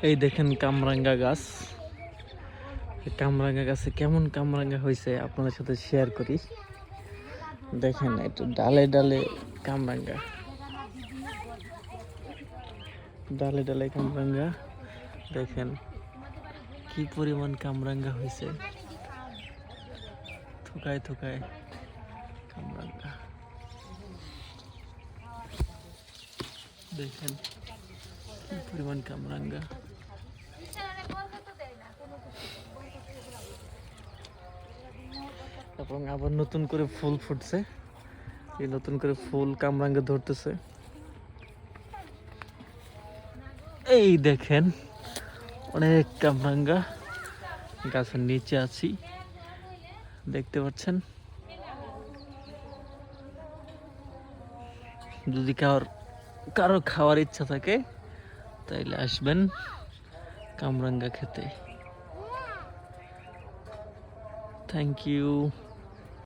এই দেখেন কামরাঙ্গা গাছ। কামরাঙ্গা গাছে কেমন কামরাঙ্গা হয়েছে আপনাদের সাথে শেয়ার করি। দেখেন একটু ডালে ডালে কামরাঙ্গা, ডালে ডালে কামরাঙ্গা। দেখেন কি পরিমাণ কামরাঙ্গা হয়েছে, থুকায় থুকায় কামরাঙ্গা। দেখেন কি পরিমাণ কামরাঙ্গা। এবং আবার নতুন করে ফুল ফুটছে, এই নতুন করে ফুল কামরাঙ্গা ধরতেছে। এই দেখেন অনেক কামরাঙ্গা, গাছের নিচে আছি দেখতে পাচ্ছেন। যদি কারো খাওয়ার ইচ্ছা থাকে তাইলে আসবেন কামরাঙ্গা খেতে। Thank you.